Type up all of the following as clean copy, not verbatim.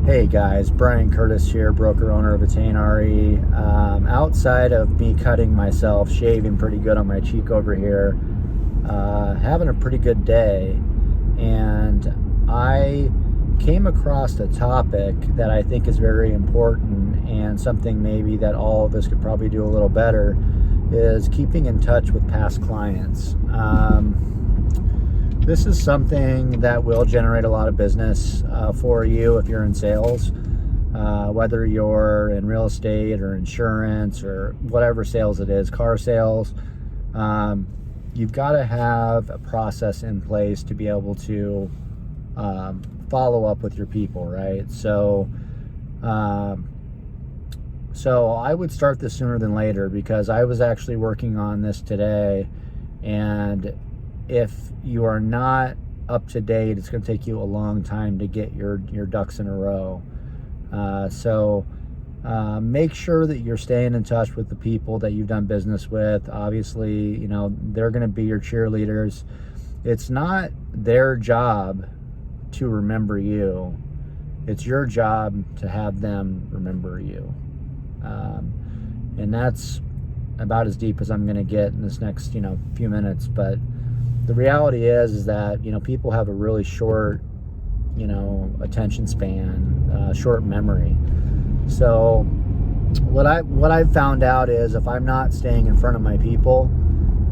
Hey guys, Bryan Curtis here, broker owner of Attain RE. Outside of me cutting myself, shaving pretty good on my cheek over here, having a pretty good day, and I came across a topic that I think is very important and something maybe that all of us could probably do a little better, is keeping in touch with past clients. This is something that will generate a lot of business for you if you're in sales, whether you're in real estate or insurance or whatever sales it is, car sales. You've got to have a process in place to be able to follow up with your people, right? So I would start this sooner than later, because I was actually working on this today, and if you are not up to date, it's going to take you a long time to get your ducks in a row. Make sure that you're staying in touch with the people that you've done business with. Obviously, you know, they're going to be your cheerleaders. It's not their job to remember you. It's your job to have them remember you. And that's about as deep as I'm going to get in this next, few minutes. But the reality is that, people have a really short, attention span, short memory. So what I've found out is, if I'm not staying in front of my people,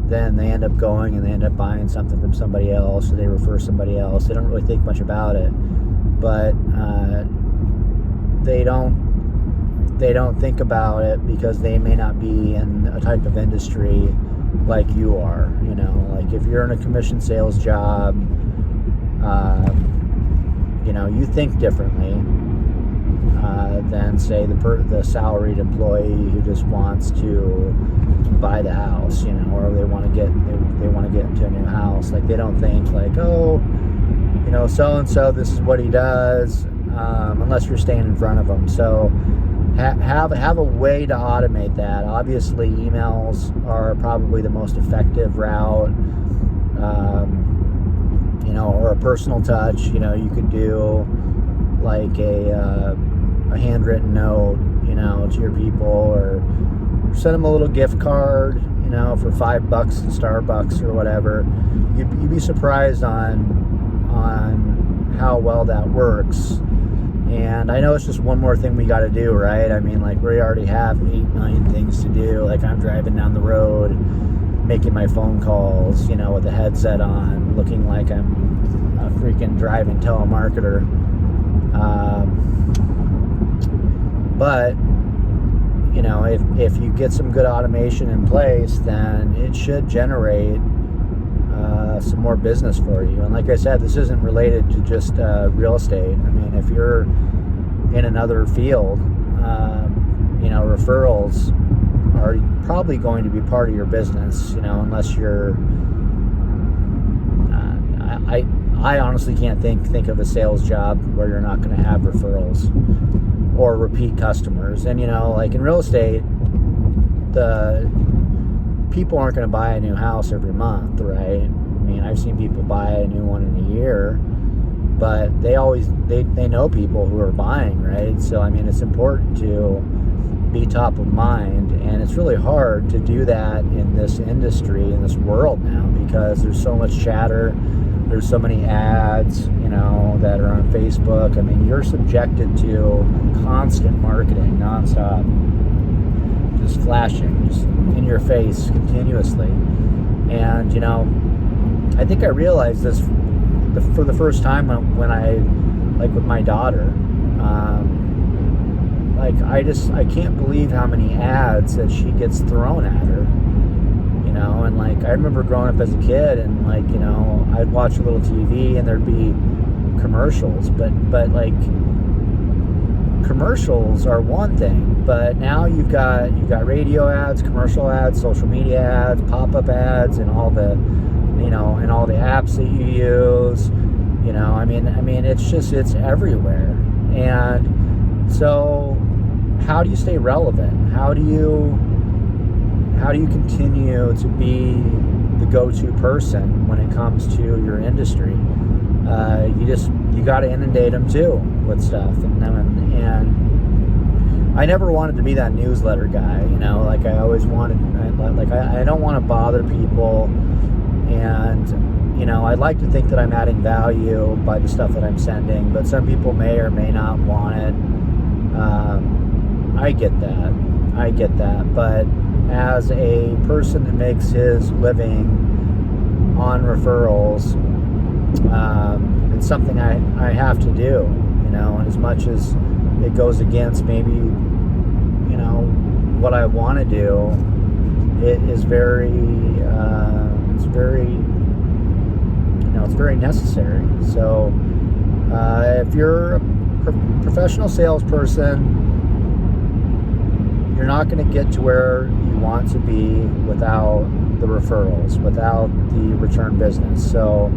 then they end up going and they end up buying something from somebody else, or they refer somebody else. They don't really think much about it, but they don't think about it because they may not be in a type of industry like you are. Like if you're in a commission sales job, you think differently than, say, the salaried employee who just wants to buy the house, or they want to get into a new house. Like, they don't think like, so and so, this is what he does, unless you're staying in front of them. So have a way to automate that. Obviously, emails are probably the most effective route, or a personal touch. You could do like a handwritten note, to your people, or send them a little gift card, for $5 to Starbucks or whatever. You'd be surprised on how well that works. And I know it's just one more thing we got to do, right? I mean, like, we already have 8 million things to do. Like, I'm driving down the road, making my phone calls, with a headset on, looking like I'm a freaking driving telemarketer. But, if you get some good automation in place, then it should generate some more business for you. And like I said, this isn't related to just real estate. I mean, if you're in another field, referrals are probably going to be part of your business, unless you're I honestly can't think of a sales job where you're not going to have referrals or repeat customers. And like in real estate, the people aren't going to buy a new house every month, right? I mean, I've seen people buy a new one in a year, but they know people who are buying, right? So, I mean, it's important to be top of mind, and it's really hard to do that in this industry, in this world now, because there's so much chatter. There's so many ads, that are on Facebook. I mean, you're subjected to constant marketing, nonstop, just flashing, just in your face continuously. And, I think I realized this for the first time when I, like with my daughter, I can't believe how many ads that she gets thrown at her, and like, I remember growing up as a kid, and like, I'd watch a little TV and there'd be commercials, but like, commercials are one thing, but now you've got radio ads, commercial ads, social media ads, pop-up ads, and all the and all the apps that you use. I mean it's everywhere. And so how do you stay relevant? How do you continue to be the go-to person when it comes to your industry? You just you got to inundate them too with stuff. And I never wanted to be that newsletter guy, you know, like I always wanted, I don't want to bother people. And, you know, I'd like to think that I'm adding value by the stuff that I'm sending, but some people may or may not want it. I get that. But as a person that makes his living on referrals, it's something I have to do, you know, and as much as it goes against maybe, you know, what I want to do, it is very, it's very necessary. So if you're a professional salesperson, you're not going to get to where you want to be without the referrals, without the return business. So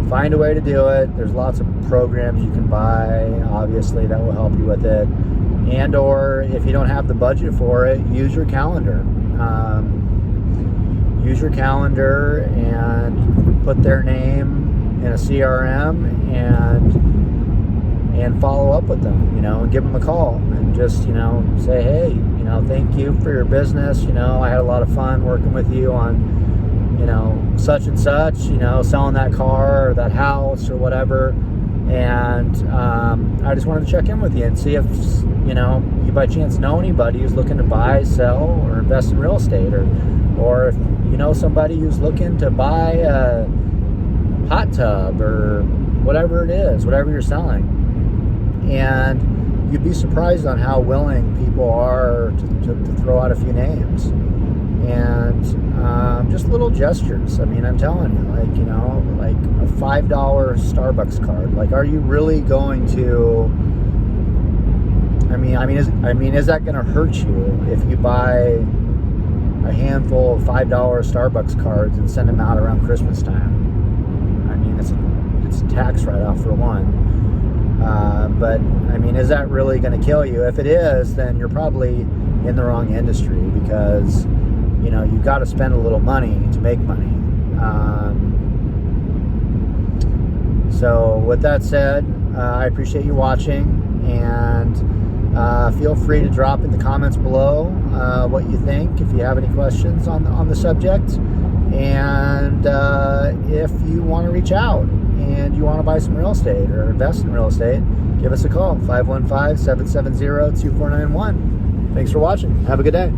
find a way to do it. There's lots of programs you can buy, obviously, that will help you with it. And or if you don't have the budget for it, use your calendar. Use your calendar and put their name in a CRM and follow up with them, you know, and give them a call and just, you know, say, hey, you know, thank you for your business. You know, I had a lot of fun working with you on, you know, such and such, you know, selling that car or that house or whatever. And I just wanted to check in with you and see if, you know, you by chance know anybody who's looking to buy, sell, or invest in real estate, or if you know somebody who's looking to buy a hot tub or whatever it is, whatever you're selling. And you'd be surprised on how willing people are to throw out a few names. And just little gestures. I mean, I'm telling you, like, you know, like a $5 Starbucks card. Like, are you really going to? I mean, is that going to hurt you if you buy a handful of $5 Starbucks cards and send them out around Christmas time? I mean, it's a tax write-off for one. But I mean, is that really going to kill you? If it is, then you're probably in the wrong industry, because you know, you've got to spend a little money to make money. So with that said, I appreciate you watching, and feel free to drop in the comments below what you think, if you have any questions on the subject. And if you want to reach out and you want to buy some real estate or invest in real estate, give us a call, 515-770-2491. Thanks for watching. Have a good day.